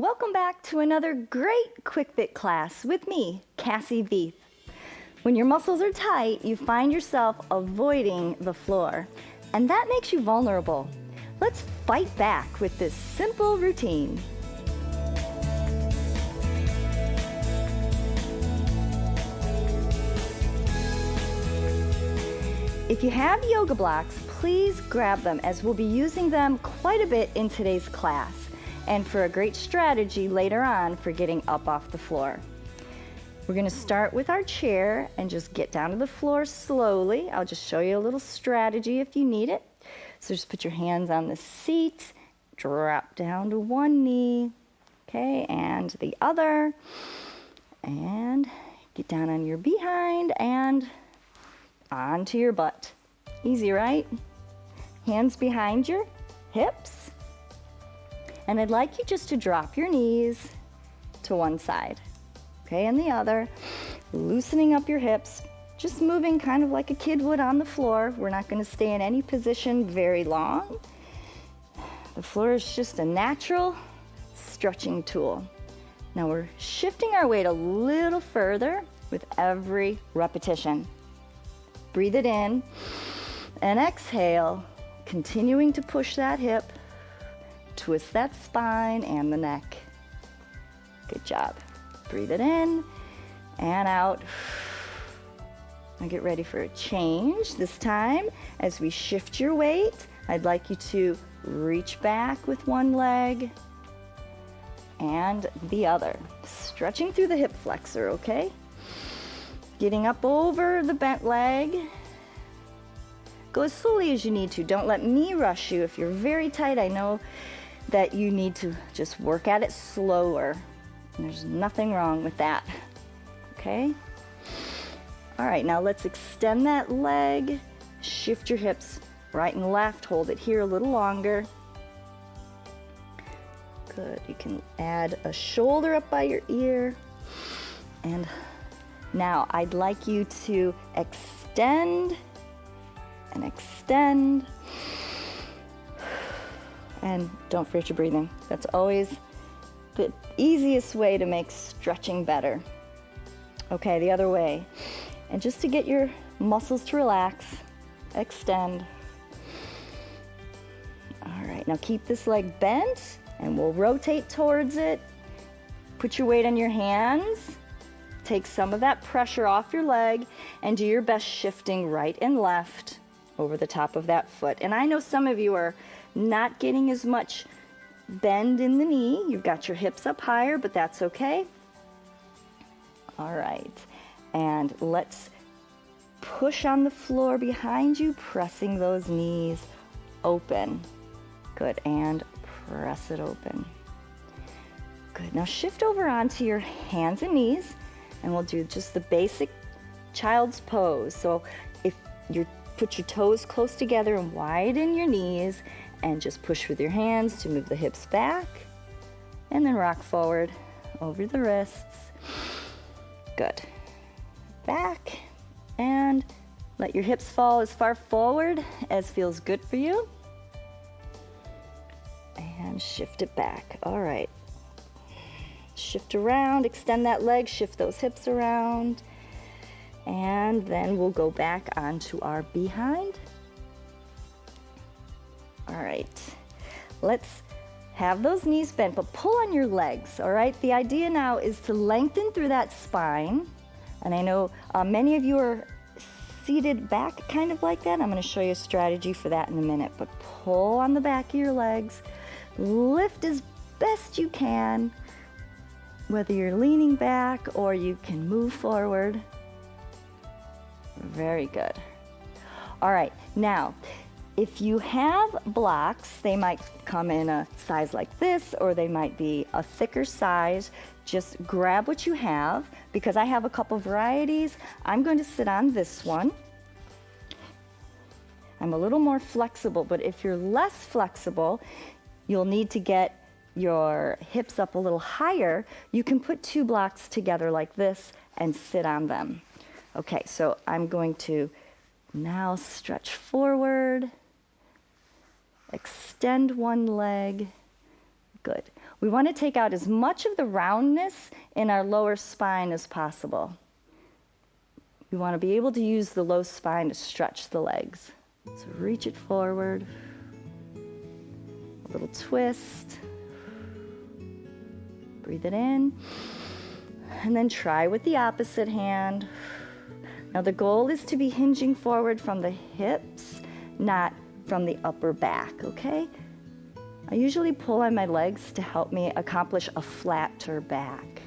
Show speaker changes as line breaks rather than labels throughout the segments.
Welcome back to another great Quick Fit class with me, Cassie Veith. When your muscles are tight, you find yourself avoiding the floor, and that makes you vulnerable. Let's fight back with this simple routine. If you have yoga blocks, please grab them as we'll be using them quite a bit in today's class and for a great strategy later on for getting up off the floor. We're going to start with our chair and just get down to the floor slowly. I'll just show you a little strategy if you need it. So just put your hands on the seat, drop down to one knee, okay, and the other, and get down on your behind and onto your butt. Easy, right? Hands behind your hips. And I'd like you just to drop your knees to one side, okay, and the other, loosening up your hips, just moving kind of like a kid would on the floor. We're not going to stay in any position very long. The floor is just a natural stretching tool. Now we're shifting our weight a little further with every repetition. Breathe it in and exhale, continuing to push that hip, twist that spine and the neck. Good job. Breathe it in and out. Now get ready for a change. This time, as we shift your weight, I'd like you to reach back with one leg and the other. Stretching through the hip flexor, okay? Getting up over the bent leg. Go as slowly as you need to. Don't let me rush you. If you're very tight, I know that you need to just work at it slower. And there's nothing wrong with that, okay? All right, now let's extend that leg. Shift your hips right and left. Hold it here a little longer. Good. You can add a shoulder up by your ear. And now I'd like you to extend and extend. And don't forget your breathing. That's always the easiest way to make stretching better. Okay, the other way. And just to get your muscles to relax, extend. All right, now keep this leg bent and we'll rotate towards it. Put your weight on your hands. Take some of that pressure off your leg and do your best shifting right and left over the top of that foot. And I know some of you are not getting as much bend in the knee. You've got your hips up higher, but that's okay. All right, and let's push on the floor behind you, pressing those knees open. Good, and press it open. Good, now shift over onto your hands and knees, and we'll do just the basic child's pose. So if you put your toes close together and widen your knees, and just push with your hands to move the hips back, and then rock forward over the wrists. Good. Back, and let your hips fall as far forward as feels good for you. And shift it back. All right. Shift around, extend that leg, shift those hips around, and then we'll go back onto our behind. All right, let's have those knees bent, but pull on your legs, all right? The idea now is to lengthen through that spine, and I know many of you are seated back kind of like that. I'm gonna show you a strategy for that in a minute, but pull on the back of your legs, lift as best you can, whether you're leaning back or you can move forward. Very good. All right, now, if you have blocks, they might come in a size like this, or they might be a thicker size. Just grab what you have, because I have a couple varieties. I'm going to sit on this one. I'm a little more flexible, but if you're less flexible, you'll need to get your hips up a little higher. You can put two blocks together like this and sit on them. Okay, so I'm going to now stretch forward. Extend one leg. Good. We want to take out as much of the roundness in our lower spine as possible. We want to be able to use the low spine to stretch the legs. So reach it forward, a little twist, breathe it in, and then try with the opposite hand. Now the goal is to be hinging forward from the hips, not from the upper back, okay? I usually pull on my legs to help me accomplish a flatter back.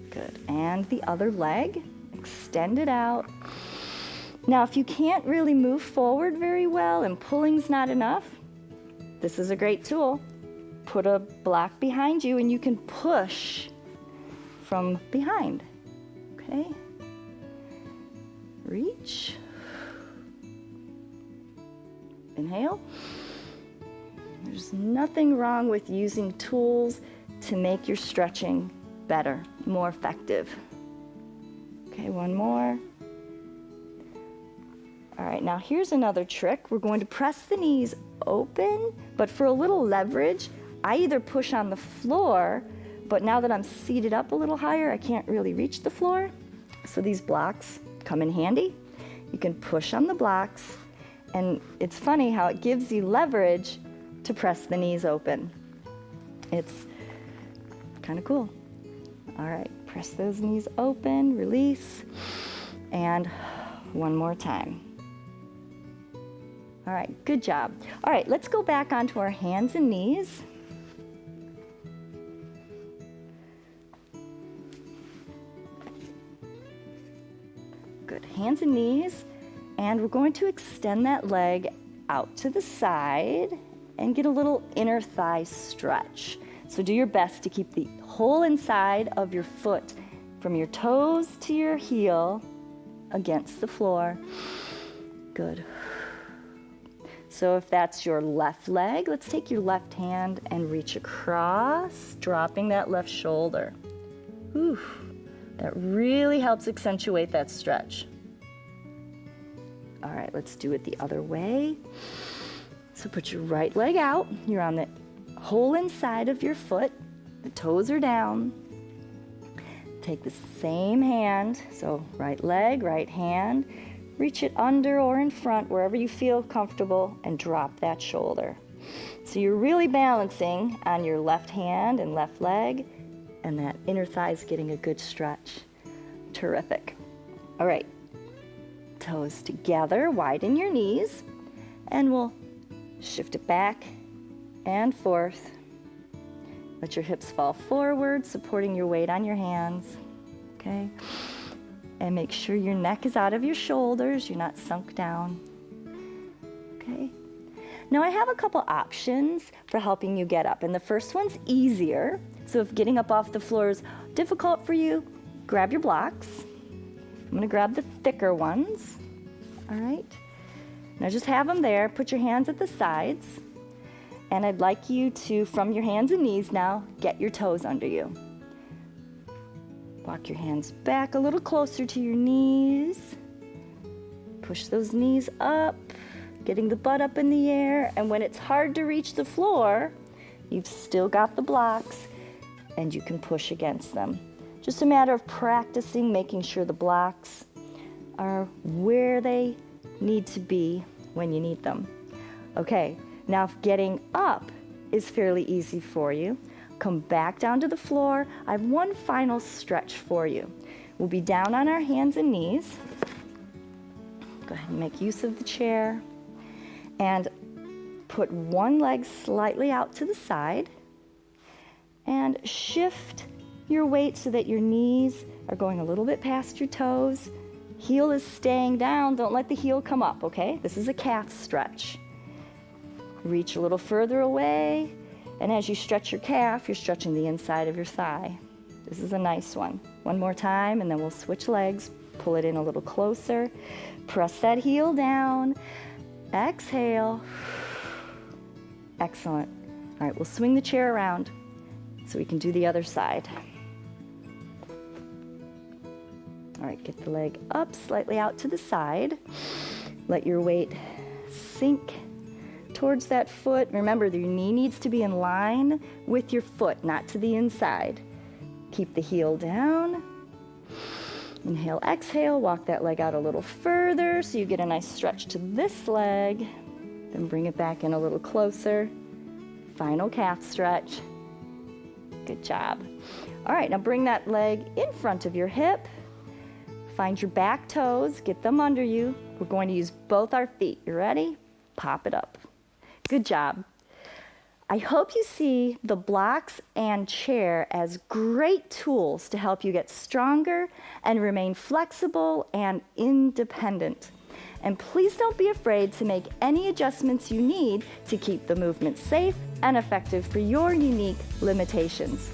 Good, and the other leg, extend it out. Now if you can't really move forward very well and pulling's not enough, this is a great tool. Put a block behind you and you can push from behind, okay? Reach. Inhale. There's nothing wrong with using tools to make your stretching better, more effective. Okay, one more. All right, now here's another trick. We're going to press the knees open, but for a little leverage, I either push on the floor, but now that I'm seated up a little higher, I can't really reach the floor. So these blocks come in handy. You can push on the blocks, and it's funny how it gives you leverage to press the knees open. It's kind of cool. All right, press those knees open, release, and one more time. All right, good job. All right, let's go back onto our hands and knees. Good, hands and knees, and we're going to extend that leg out to the side and get a little inner thigh stretch. So do your best to keep the whole inside of your foot from your toes to your heel against the floor. Good. So if that's your left leg, let's take your left hand and reach across, dropping that left shoulder. Whew. That really helps accentuate that stretch. All right, let's do it the other way. So put your right leg out. You're on the whole inside of your foot. The toes are down. Take the same hand, so right leg, right hand. Reach it under or in front, wherever you feel comfortable, and drop that shoulder. So you're really balancing on your left hand and left leg, and that inner thigh is getting a good stretch. Terrific. All right, toes together, widen your knees, and we'll shift it back and forth. Let your hips fall forward, supporting your weight on your hands, okay? And make sure your neck is out of your shoulders, you're not sunk down, okay? Now I have a couple options for helping you get up, and the first one's easier. So if getting up off the floor is difficult for you, grab your blocks. I'm gonna grab the thicker ones, all right? Now just have them there, put your hands at the sides, and I'd like you to, from your hands and knees now, get your toes under you. Walk your hands back a little closer to your knees. Push those knees up, getting the butt up in the air, and when it's hard to reach the floor, you've still got the blocks, and you can push against them. Just a matter of practicing, making sure the blocks are where they need to be when you need them. Okay, now if getting up is fairly easy for you, come back down to the floor. I have one final stretch for you. We'll be down on our hands and knees. Go ahead and make use of the chair. And put one leg slightly out to the side. And shift your weight so that your knees are going a little bit past your toes. Heel is staying down. Don't let the heel come up, okay? This is a calf stretch. Reach a little further away. And as you stretch your calf, you're stretching the inside of your thigh. This is a nice one. One more time, and then we'll switch legs. Pull it in a little closer. Press that heel down. Exhale. Excellent. All right, we'll swing the chair around so we can do the other side. All right, get the leg up, slightly out to the side. Let your weight sink towards that foot. Remember, your knee needs to be in line with your foot, not to the inside. Keep the heel down. Inhale, exhale, walk that leg out a little further so you get a nice stretch to this leg. Then bring it back in a little closer. Final calf stretch. Good job. All right, now bring that leg in front of your hip. Find your back toes, get them under you. We're going to use both our feet. You ready? Pop it up. Good job. I hope you see the blocks and chair as great tools to help you get stronger and remain flexible and independent. And please don't be afraid to make any adjustments you need to keep the movement safe and effective for your unique limitations.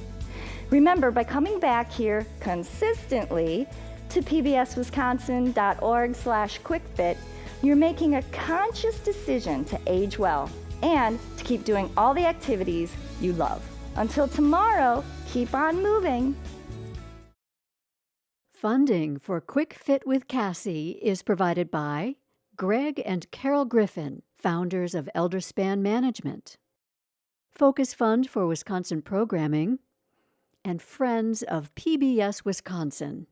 Remember, by coming back here consistently to pbswisconsin.org/quickfit, you're making a conscious decision to age well and to keep doing all the activities you love. Until tomorrow, keep on moving.
Funding for Quick Fit with Cassie is provided by Greg and Carol Griffin, founders of Elderspan Management, Focus Fund for Wisconsin Programming, and Friends of PBS Wisconsin.